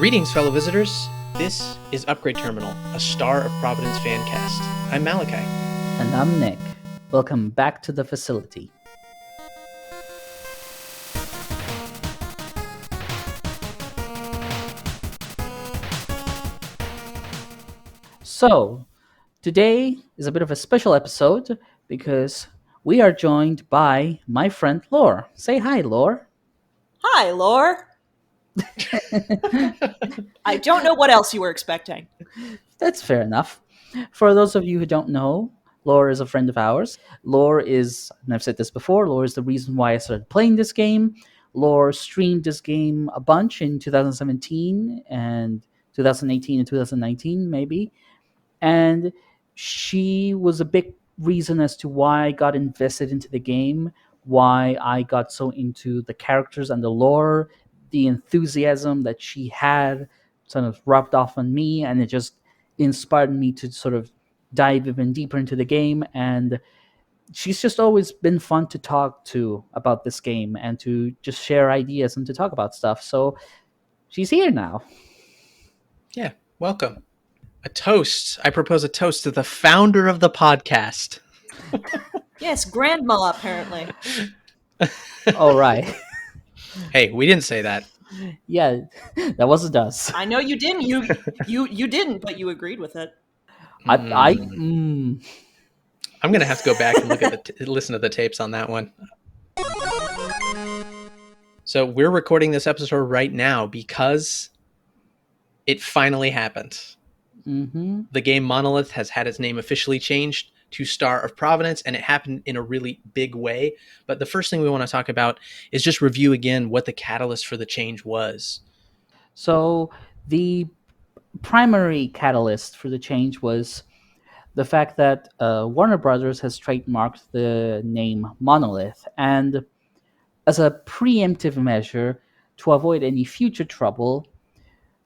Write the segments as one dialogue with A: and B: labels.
A: Greetings, fellow visitors. This is Upgrade Terminal, a Star of Providence fan cast. I'm Malachi.
B: And I'm Nick. Welcome back to the facility. So, today is a bit of a special episode because we are joined by my friend Laur. Say hi, Laur.
C: Hi, Laur. I don't know what else you were expecting.
B: That's fair enough. For those of you who don't know, Laur is a friend of ours. Laur is, and I've said this before, Laur is the reason why I started playing this game. Laur streamed this game a bunch in 2017 and 2018 and 2019, maybe. And she was a big reason as to why I got invested into the game, why I got so into the characters and the lore, the enthusiasm that she had sort of rubbed off on me, and it just inspired me to sort of dive even deeper into the game. And she's just always been fun to talk to about this game and to just share ideas and to talk about stuff. So she's here now.
A: Yeah, welcome. A toast. I propose a toast to the founder of the podcast.
C: Yes, grandma, apparently.
B: All right.
A: Hey, we didn't say that.
B: Yeah, that wasn't us.
C: I know you didn't. You didn't, but you agreed with it.
A: I'm gonna have to go back and look at listen to the tapes on that one. So we're recording this episode right now because it finally happened.
B: Mm-hmm.
A: The game Monolith has had its name officially changed to Star of Providence, and it happened in a really big way. But the first thing we want to talk about is just review again what the catalyst for the change was.
B: So the primary catalyst for the change was the fact that Warner Brothers has trademarked the name Monolith, and as a preemptive measure to avoid any future trouble,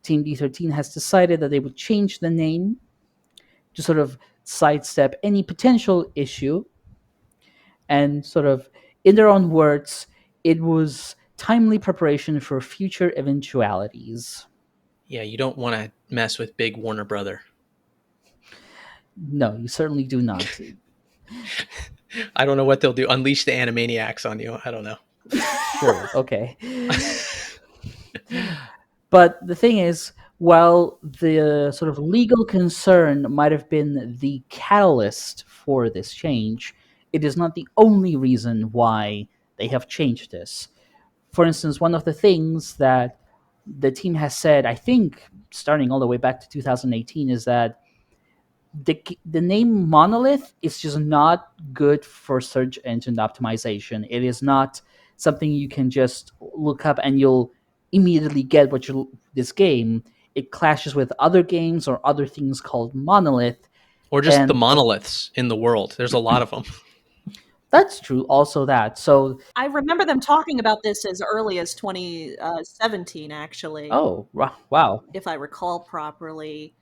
B: Team D13 has decided that they would change the name to sort of sidestep any potential issue. And sort of, in their own words, it was timely preparation for future eventualities.
A: Yeah, you don't want to mess with big Warner Brother.
B: No, you certainly do not.
A: I don't know what they'll do. Unleash the Animaniacs on you. I don't know.
B: Sure, okay. But the thing is, while the sort of legal concern might have been the catalyst for this change, it is not the only reason why they have changed this. For instance, one of the things that the team has said, I think, starting all the way back to 2018, is that the name Monolith is just not good for search engine optimization. It is not something you can just look up and you'll immediately get this game. It clashes with other games or other things called Monolith.
A: Or just the monoliths in the world. There's a lot of them.
B: That's true. Also that. So
C: I remember them talking about this as early as 2017, actually.
B: Oh, wow.
C: If I recall properly.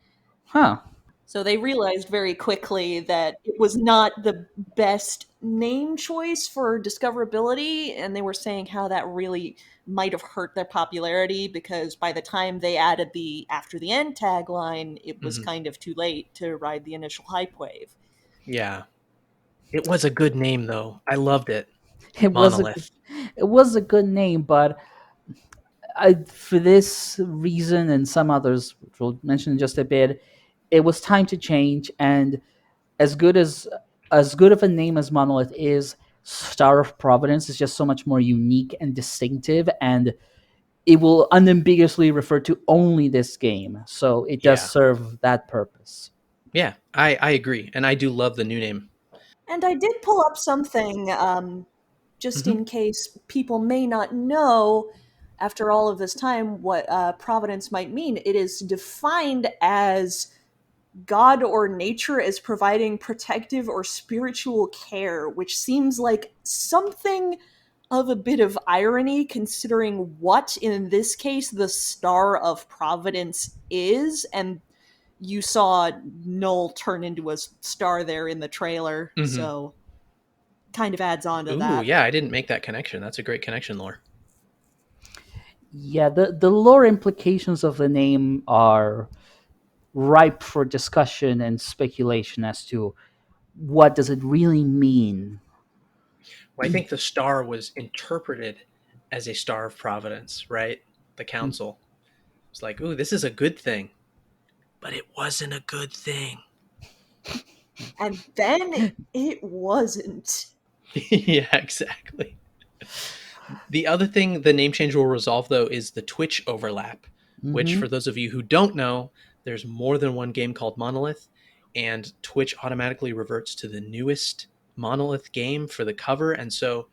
B: Huh.
C: So they realized very quickly that it was not the best name choice for discoverability, and they were saying how that really might have hurt their popularity because by the time they added the After the End tagline, it was kind of too late to ride the initial hype wave.
A: Yeah. It was a good name, though. I loved it.
B: It was a good name, but for this reason and some others, which we'll mention in just a bit, it was time to change. And as good of a name as Monolith is, Star of Providence is just so much more unique and distinctive, and it will unambiguously refer to only this game. So it does serve that purpose.
A: Yeah, I agree. And I do love the new name.
C: And I did pull up something just in case people may not know after all of this time what Providence might mean. It is defined as God or nature as providing protective or spiritual care, which seems like something of a bit of irony considering what, in this case, the Star of Providence is. And you saw Noel turn into a star there in the trailer, so kind of adds on to that.
A: Yeah, I didn't make that connection. That's a great connection, Laura.
B: Yeah, the lore implications of the name are ripe for discussion and speculation as to what does it really mean.
A: Well, I think the star was interpreted as a star of Providence, right? The council was like, "Ooh, this is a good thing," but it wasn't a good thing.
C: And then it wasn't.
A: Yeah, exactly. The other thing the name change will resolve, though, is the Twitch overlap, which,
B: Mm-hmm.
A: for those of you who don't know, there's more than one game called Monolith, and Twitch automatically reverts to the newest Monolith game for the cover. And so,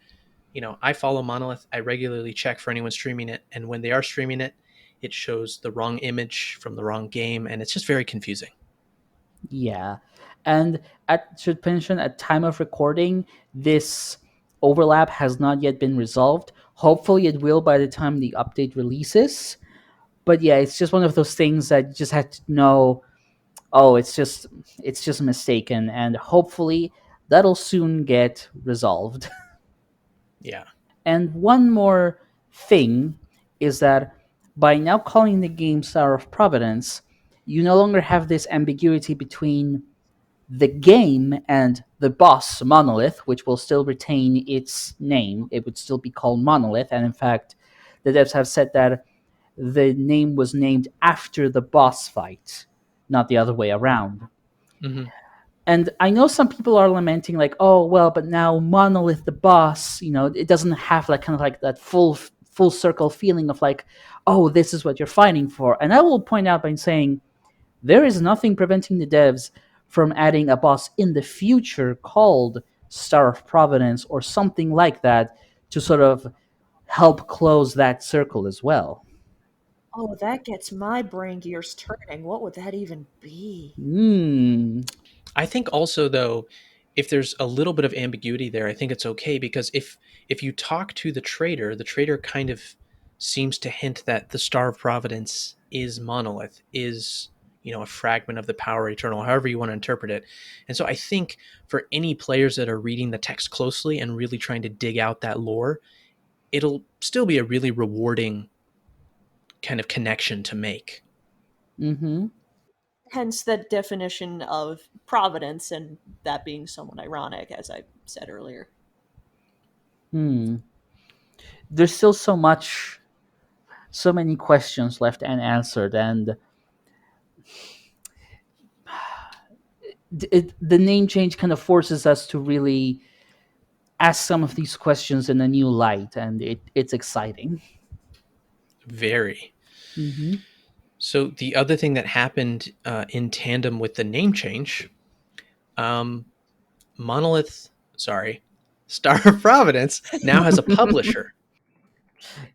A: I follow Monolith. I regularly check for anyone streaming it. And when they are streaming it, it shows the wrong image from the wrong game. And it's just very confusing.
B: Yeah, and should mention at time of recording, this overlap has not yet been resolved. Hopefully, it will by the time the update releases. But yeah, it's just one of those things that you just have to know. Oh, it's just mistaken, and hopefully that'll soon get resolved.
A: Yeah.
B: And one more thing is that by now calling the game Star of Providence, you no longer have this ambiguity between the game and the boss Monolith, which will still retain its name. It would still be called Monolith, and in fact, the devs have said that the name was named after the boss fight, not the other way around.
A: Hmm.
B: And I know some people are lamenting, like, oh well, but now Monolith, the boss, it doesn't have that kind of like that full circle feeling of like, oh, this is what you're fighting for. And I will point out by saying there is nothing preventing the devs from adding a boss in the future called Star of Providence or something like that to sort of help close that circle as well.
C: Oh, that gets my brain gears turning. What would that even be?
B: Hmm.
A: I think also, though, if there's a little bit of ambiguity there, I think it's okay, because if you talk to the trader kind of seems to hint that the Star of Providence is Monolith, is a fragment of the power eternal, however you want to interpret it. And so I think for any players that are reading the text closely and really trying to dig out that lore, it'll still be a really rewarding kind of connection to make.
B: Mm-hmm.
C: Hence the definition of providence, and that being somewhat ironic, as I said earlier.
B: Hmm. There's still so many questions left unanswered, and the name change kind of forces us to really ask some of these questions in a new light, and it's exciting.
A: Very.
B: Mm-hmm.
A: So the other thing that happened in tandem with the name change, um, Monolith, sorry, Star of Providence now has a publisher.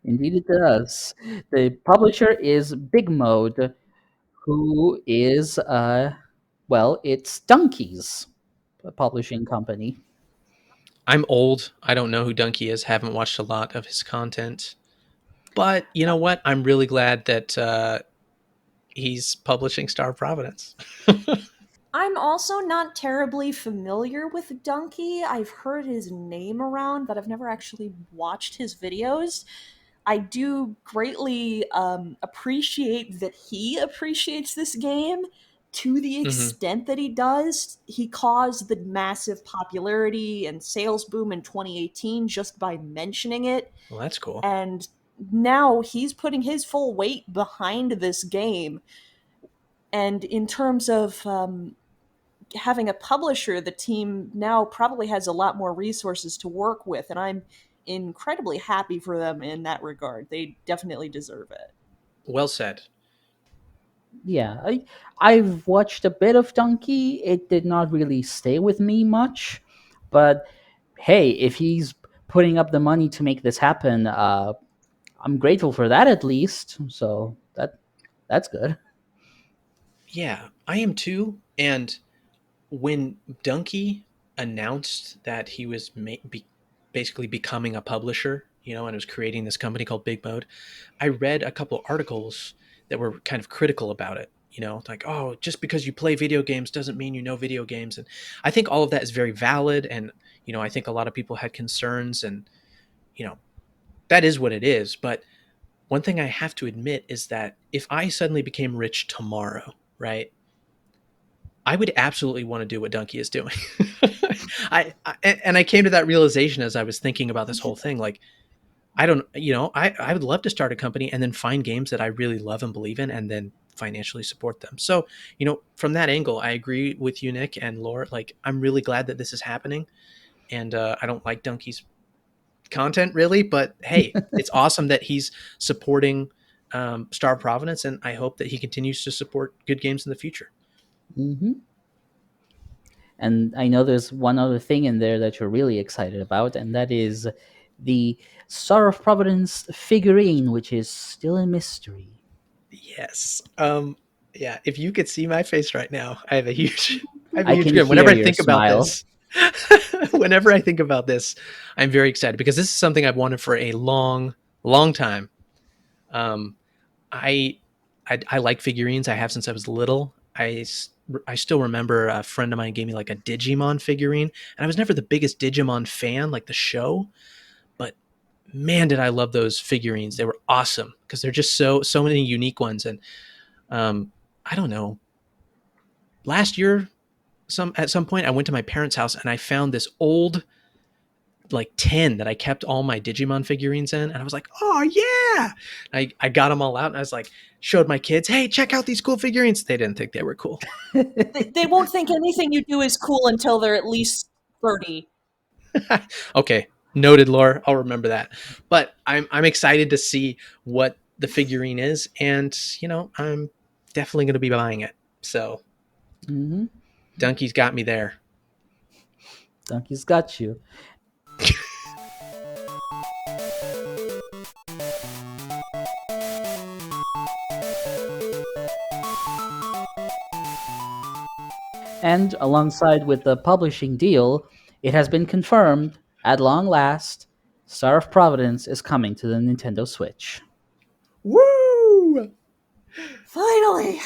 B: Indeed, it does. The publisher is BigMode, who is well, it's Donkey's publishing company.
A: I'm old. I don't know who Dunkey is. Haven't watched a lot of his content. But you know what? I'm really glad that he's publishing Star of Providence.
C: I'm also not terribly familiar with Donkey. I've heard his name around, but I've never actually watched his videos. I do greatly appreciate that he appreciates this game to the
A: Hmm.
C: extent that he does. He caused the massive popularity and sales boom in 2018 just by mentioning it.
A: Well, that's cool.
C: And now he's putting his full weight behind this game. And in terms of having a publisher, the team now probably has a lot more resources to work with, and I'm incredibly happy for them in that regard. They definitely deserve it.
A: Well said.
B: Yeah, I've watched a bit of Donkey. It did not really stay with me much, but hey, if he's putting up the money to make this happen, I'm grateful for that at least. So that's good.
A: Yeah, I am too. And when Dunkey announced that he was basically becoming a publisher, and was creating this company called BigMode, I read a couple articles that were kind of critical about it. Like, oh, just because you play video games doesn't mean you know video games. And I think all of that is very valid. And, I think a lot of people had concerns, and, you know, that is what it is. But one thing I have to admit is that if I suddenly became rich tomorrow, right, I would absolutely want to do what Donkey is doing. And I came to that realization as I was thinking about this whole thing. Like, I don't, I would love to start a company and then find games that I really love and believe in and then financially support them. So, from that angle, I agree with you, Nick and Laura. Like, I'm really glad that this is happening. And I don't like Donkey's content really, but hey, it's awesome that he's supporting Star of Providence. And I hope that he continues to support good games in the future.
B: Hmm. And I know there's one other thing in there that you're really excited about, and that is the Star of Providence figurine, which is still a mystery.
A: Yes. Yeah, if you could see my face right now, I have a
B: I
A: huge
B: can
A: grin. Whenever
B: hear
A: I
B: your
A: think about
B: smile.
A: this, whenever I think about this, I'm very excited because this is something I've wanted for a long, long time. Um, I, I like figurines. I have since I was little. I still remember a friend of mine gave me like a Digimon figurine, and I was never the biggest Digimon fan, like the show, but man, did I love those figurines. They were awesome because they're just so many unique ones. And I don't know. Last year, at some point, I went to my parents' house and I found this old like tin that I kept all my Digimon figurines in, and I was like, "Oh yeah!" I got them all out, and I was like, showed my kids, "Hey, check out these cool figurines." They didn't think they were cool.
C: They won't think anything you do is cool until they're at least 30.
A: Okay, noted, Laura. I'll remember that. But I'm excited to see what the figurine is, and I'm definitely going to be buying it. So
B: Hmm.
A: Donkey's got me there.
B: Donkey's got you. And alongside with the publishing deal, it has been confirmed, at long last, Star of Providence is coming to the Nintendo Switch.
A: Woo!
C: Finally!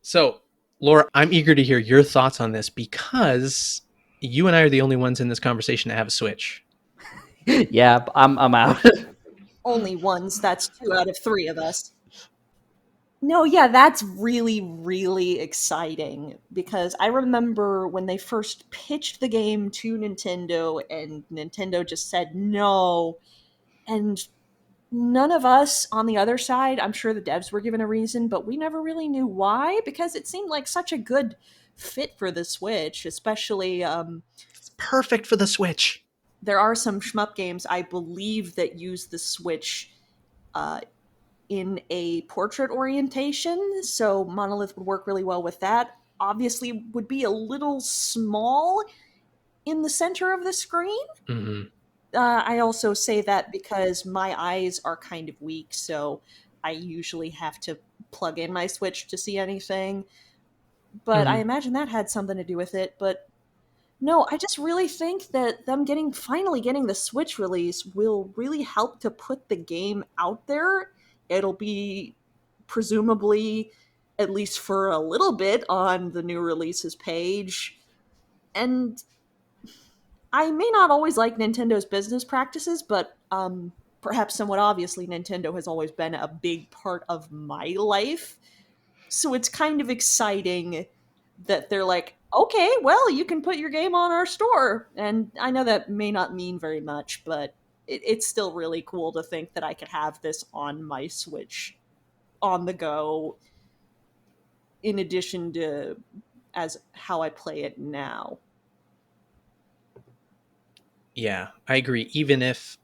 A: So, Laura, I'm eager to hear your thoughts on this because you and I are the only ones in this conversation to have a Switch.
B: Yeah, I'm out.
C: Only ones, that's 2 out of 3 of us. No, yeah, that's really, really exciting because I remember when they first pitched the game to Nintendo and Nintendo just said no. And none of us on the other side, I'm sure the devs were given a reason, but we never really knew why because it seemed like such a good fit for the Switch, especially
A: It's perfect for the Switch.
C: there are some shmup games I believe that use the Switch uh, in a portrait orientation, so Monolith would work really well with that. Obviously, would be a little small in the center of the screen.
A: Mm-hmm.
C: I also say that because my eyes are kind of weak, so I usually have to plug in my Switch to see anything. But I
A: Mm-hmm.
C: imagine that had something to do with it. But no, I just really think that them finally getting the Switch release will really help to put the game out there. It'll be presumably, at least for a little bit, on the new releases page. And I may not always like Nintendo's business practices, but perhaps somewhat obviously, Nintendo has always been a big part of my life. So it's kind of exciting that they're like, okay, well, you can put your game on our store. And I know that may not mean very much, but it's still really cool to think that I could have this on my Switch on the go, in addition to as how I play it now.
A: Yeah, I agree. Even if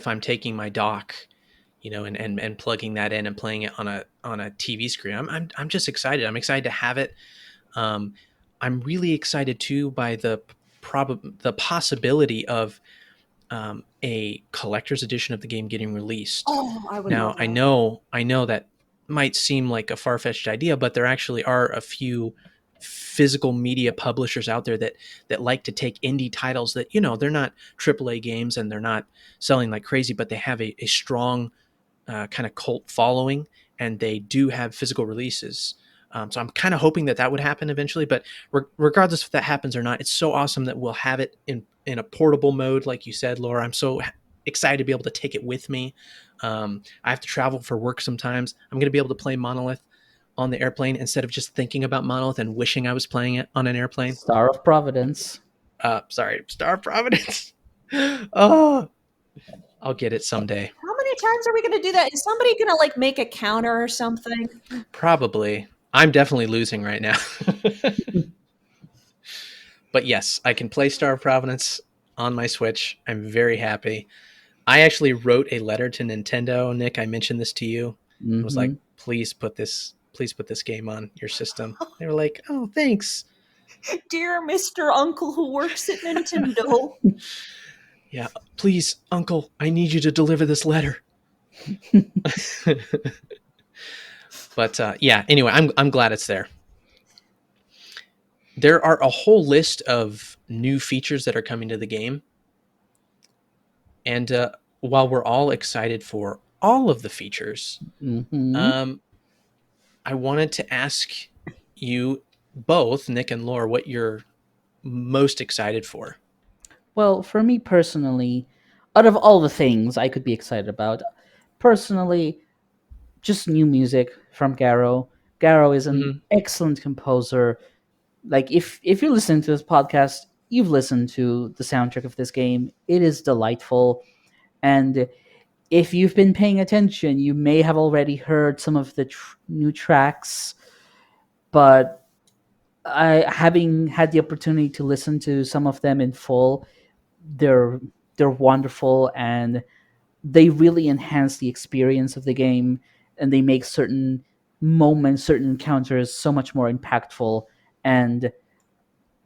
A: I'm taking my dock, and plugging that in and playing it on a TV screen, I'm just excited. I'm excited to have it. Um, I'm really excited too by the possibility of a collector's edition of the game getting released.
C: Oh, I would
A: Now,
C: love
A: I
C: that.
A: know, I know that might seem like a far fetched idea, but there actually are a few physical media publishers out there that like to take indie titles that they're not AAA games and they're not selling like crazy, but they have a strong kind of cult following, and they do have physical releases. So I'm kind of hoping that would happen eventually. But regardless if that happens or not, it's so awesome that we'll have it in a portable mode, like you said, Laura. I'm so excited to be able to take it with me. I have to travel for work sometimes. I'm going to be able to play Monolith on the airplane instead of just thinking about Monolith and wishing I was playing it on an airplane.
B: Star of Providence.
A: Sorry, Star of Providence. Oh, I'll get it someday.
C: How many times are we going to do that? Is somebody going to like make a counter or something?
A: Probably. I'm definitely losing right now. But yes, I can play Star of Providence on my Switch. I'm very happy. I actually wrote a letter to Nintendo, Nick. I mentioned this to you. I was like,
B: Mm-hmm.
A: please put this game on your system. They were like, oh, thanks.
C: Dear Mr. Uncle who works at Nintendo.
A: Yeah, please, Uncle, I need you to deliver this letter. But yeah, anyway, I'm glad it's there. There are a whole list of new features that are coming to the game. And while we're all excited for all of the features,
B: Mm-hmm.
A: I wanted to ask you both, Nick and Laura, what you're most excited for.
B: Well, for me personally, out of all the things I could be excited about, personally, just new music from Garo. Garo is an
A: Mm-hmm.
B: excellent composer. Like if you're listening to this podcast, you've listened to the soundtrack of this game. It is delightful. And if you've been paying attention, you may have already heard some of the new tracks, but having had the opportunity to listen to some of them in full, they're they're wonderful, and they really enhance the experience of the game, and they make certain moments, certain encounters so much more impactful. And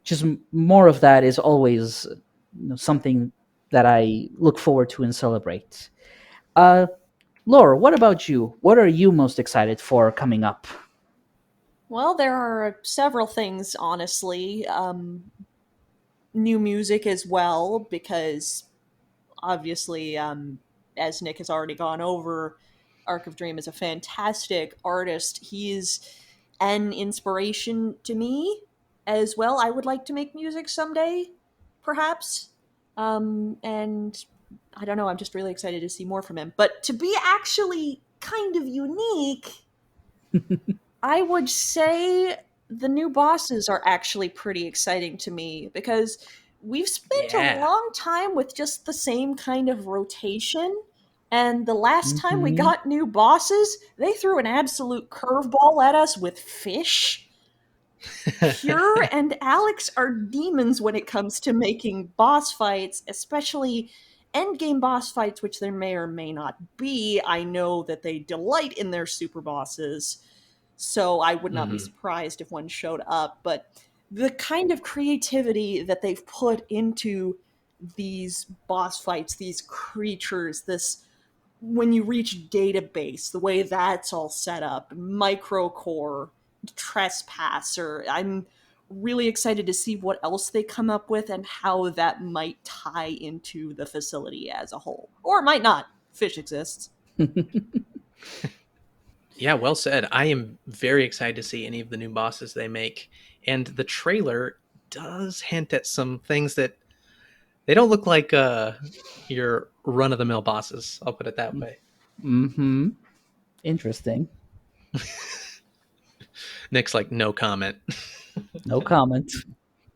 B: just more of that is always something that I look forward to and celebrate. Uh, Laura, what about you? What are you most excited for coming up?
C: Well, there are several things, honestly. New music as well, because obviously, as Nick has already gone over, Arc of Dream is a fantastic artist. He is an inspiration to me as well. I would like to make music someday, perhaps. And I don't know, I'm just really excited to see more from him. But to be actually kind of unique, I would say the new bosses are actually pretty exciting to me because we've spent a
A: Yeah.
C: long time with just the same kind of rotation. And the last time we
B: Mm-hmm.
C: got new bosses, they threw an absolute curveball at us with fish. Pure and Alex are demons when it comes to making boss fights, especially endgame boss fights, which there may or may not be. I know that they delight in their super bosses, so I would not be
A: Mm-hmm.
C: surprised if one showed up. But the kind of creativity that they've put into these boss fights, these creatures, this when you reach database, the way that's all set up, microcore, trespasser, I'm really excited to see what else they come up with and how that might tie into the facility as a whole. Or it might not. Fish exists.
A: Yeah, well said. I am very excited to see any of the new bosses they make. And the trailer does hint at some things that they don't look like your run of the mill bosses. I'll put it that way.
B: Mm-hmm. Interesting.
A: Nick's like, no comment.
B: No comment.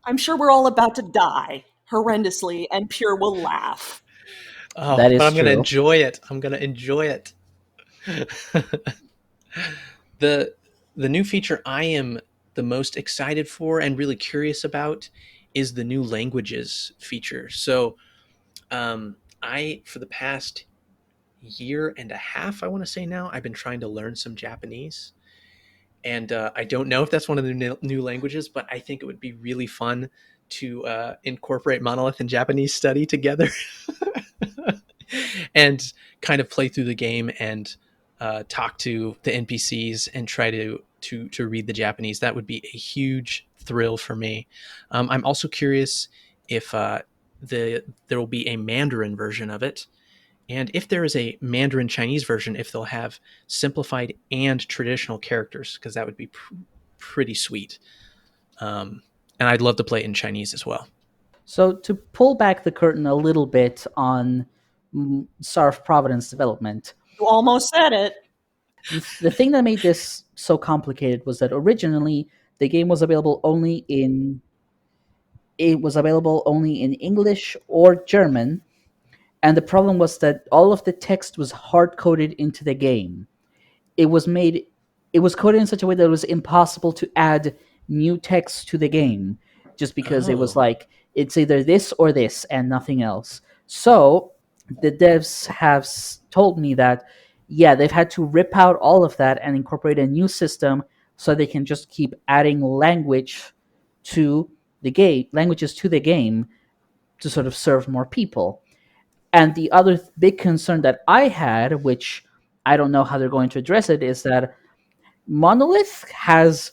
C: I'm sure we're all about to die horrendously, and Pure will laugh.
A: Oh,
B: That
A: but
B: is
A: I'm gonna
B: true.
A: enjoy it. I'm gonna enjoy it. the the new feature I am the most excited for and really curious about is the new languages feature. So I for the past year and a half, I want to say now, I've been trying to learn some Japanese. And I don't know if that's one of the new languages, but I think it would be really fun to incorporate Monolith and Japanese study together and kind of play through the game and talk to the NPCs and try to read the Japanese. That would be a huge thrill for me. I'm also curious if there will be a Mandarin version of it, and if there is a Mandarin Chinese version, if they'll have simplified and traditional characters, because that would be pretty sweet. And I'd love to play it in Chinese as well.
B: So to pull back the curtain a little bit on Star of Providence development.
C: You almost said it.
B: The thing that made this so complicated was that originally the game was available only in English or German, and the problem was that all of the text was hard coded into the game. It was made it was coded in such a way that it was impossible to add new text to the game, just because it was
A: Oh.
B: like it's either this or this and nothing else. So the devs have told me that yeah, they've had to rip out all of that and incorporate a new system so they can just keep adding to languages to the game to sort of serve more people. And the other big concern that I had, which I don't know how they're going to address it, is that Monolith has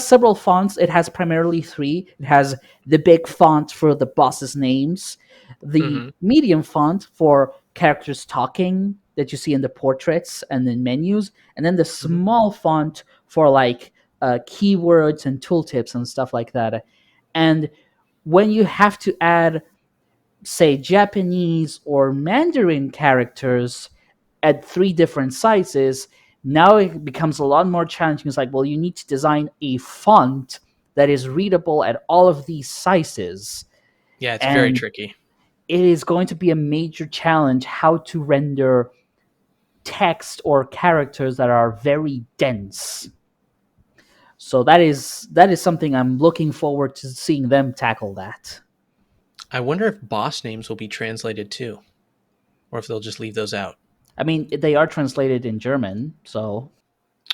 B: several fonts. It has primarily three. It has the big font for the bosses' names, the
A: Hmm.
B: medium font for characters talking that you see in the portraits and in menus, and then the
A: Hmm.
B: small font for like keywords and tooltips and stuff like that. And when you have to add, say, Japanese or Mandarin characters at three different sizes, now it becomes a lot more challenging. It's like, well, you need to design a font that is readable at all of these sizes.
A: Yeah, it's very
B: And
A: tricky.
B: it is going to be a major challenge how to render text or characters that are very dense. So that is something I'm looking forward to seeing them tackle that.
A: I wonder if boss names will be translated too, or if they'll just leave those out.
B: I mean, they are translated in German, so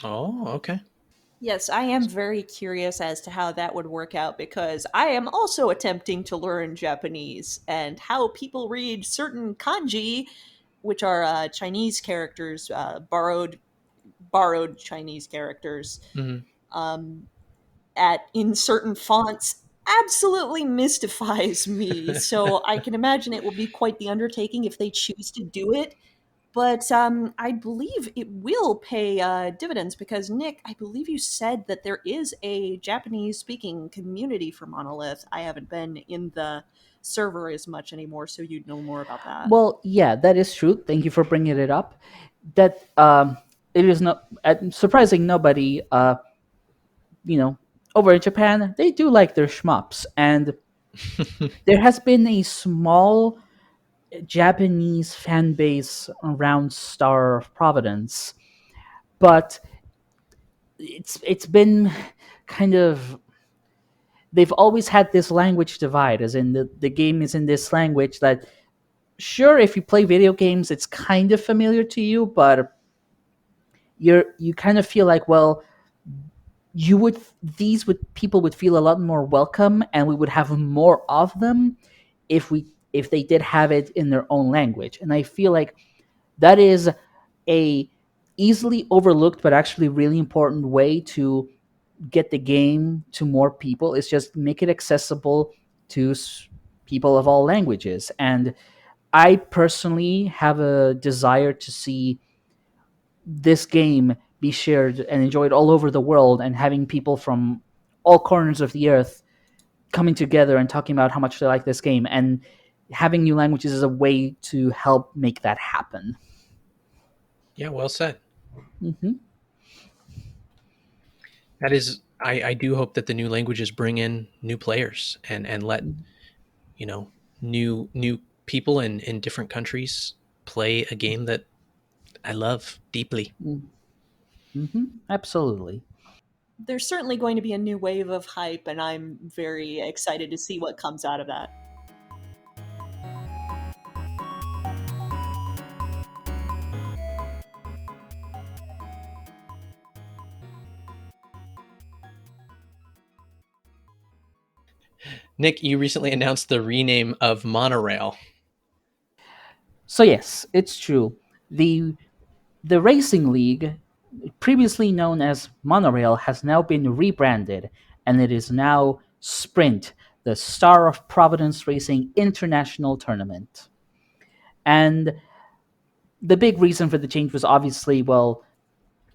A: Oh, okay.
C: Yes, I am very curious as to how that would work out because I am also attempting to learn Japanese and how people read certain kanji, which are Chinese characters, borrowed Chinese characters,
A: Hmm.
C: um, at in certain fonts absolutely mystifies me. So I can imagine it will be quite the undertaking if they choose to do it. But I believe it will pay dividends because, Nick, I believe you said that there is a Japanese speaking community for Monolith. I haven't been in the server as much anymore, so you'd know more about that.
B: well, yeah, that is true. Thank you for bringing it up. That it is not surprising. Nobody, you know, over in Japan, they do like their shmups, and there has been a small Japanese fan base around Star of Providence, but it's been kind of they've always had this language divide, as in the game is in this language that sure, if you play video games, it's kind of familiar to you, but you kind of feel like, well, you would these would people would feel a lot more welcome, and we would have more of them if they did have it in their own language. And I feel like that is a easily overlooked but actually really important way to get the game to more people. Is just make it accessible to people of all languages. And I personally have a desire to see this game be shared and enjoyed all over the world, and having people from all corners of the earth coming together and talking about how much they like this game, and having new languages is a way to help make that happen.
A: Yeah, well said.
B: Hmm.
A: That is, I do hope that the new languages bring in new players and let you know new people in different countries play a game that I love deeply.
B: Hmm. Absolutely.
C: There's certainly going to be a new wave of hype, and I'm very excited to see what comes out of that.
A: Nick, you recently announced the rename of Monorail.
B: So yes, it's true. The racing league, previously known as Monorail, has now been rebranded, and it is now Sprint, the Star of Providence Racing International Tournament. And the big reason for the change was obviously, well,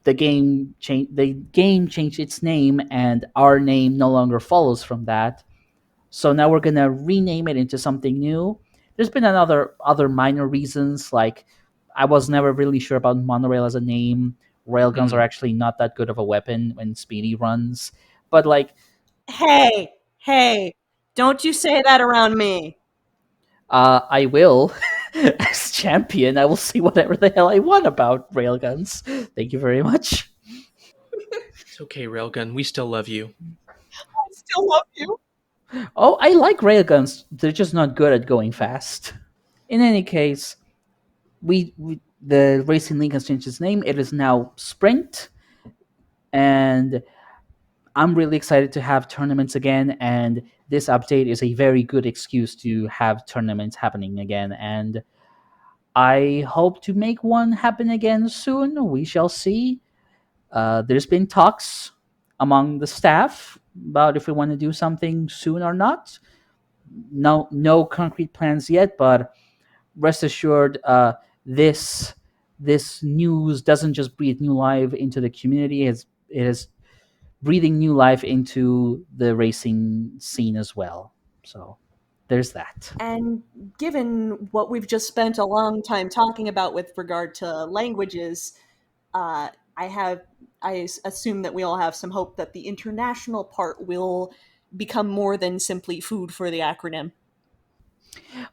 B: the game changed its name, and our name no longer follows from that. So now we're gonna rename it into something new. There's been other minor reasons, like I was never really sure about monorail as a name. Railguns are
A: Mhm.
B: actually not that good of a weapon when Speedy runs, but like
C: Hey, hey, don't you say that around me.
B: I will, as champion, I will say whatever the hell I want about railguns. Thank you very much.
A: It's okay, Railgun. We still love you.
C: I still love you.
B: Oh, I like railguns. They're just not good at going fast. In any case, we the Racing League has changed its name. It is now Sprint, and I'm really excited to have tournaments again. And this update is a very good excuse to have tournaments happening again. And I hope to make one happen again soon. We shall see. There's been talks among the staff about if we want to do something soon or not. No concrete plans yet, but rest assured, this news doesn't just breathe new life into the community. It is breathing new life into the racing scene as well. So there's that.
C: And given what we've just spent a long time talking about with regard to languages, uh, I have assume that we all have some hope that the international part will become more than simply food for the acronym.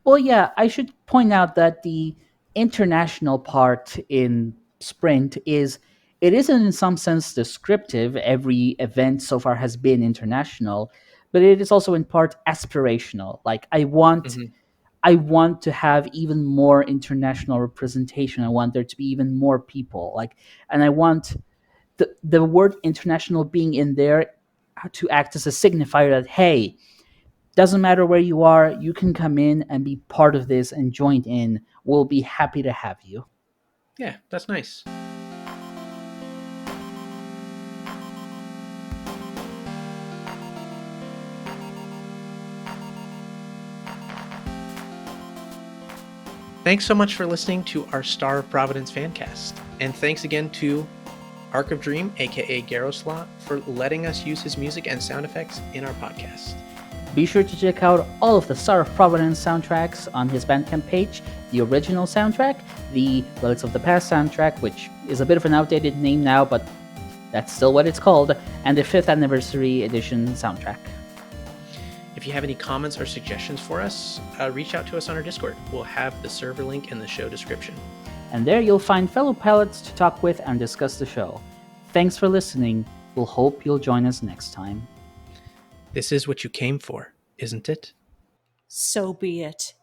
B: Well, yeah, I should point out that the international part in Sprint is it isn't in some sense descriptive. Every event so far has been international, but it is also in part aspirational. Like
A: Mhm.
B: I want to have even more international representation. I want there to be even more people. Like, and I want the word international being in there to act as a signifier that hey, doesn't matter where you are, you can come in and be part of this and join in. We'll be happy to have you.
A: Yeah, that's nice. Thanks so much for listening to our Star of Providence fancast. And thanks again to Arc of Dream, aka Garowslaw, for letting us use his music and sound effects in our podcast.
B: Be sure to check out all of the Star of Providence soundtracks on his Bandcamp page. The original soundtrack, the Relics of the Past soundtrack, which is a bit of an outdated name now, but that's still what it's called, and the 5th Anniversary Edition soundtrack.
A: If you have any comments or suggestions for us, reach out to us on our Discord. We'll have the server link in the show description.
B: And there you'll find fellow palettes to talk with and discuss the show. Thanks for listening. We'll hope you'll join us next time.
A: This is what you came for, isn't it?
C: So be it.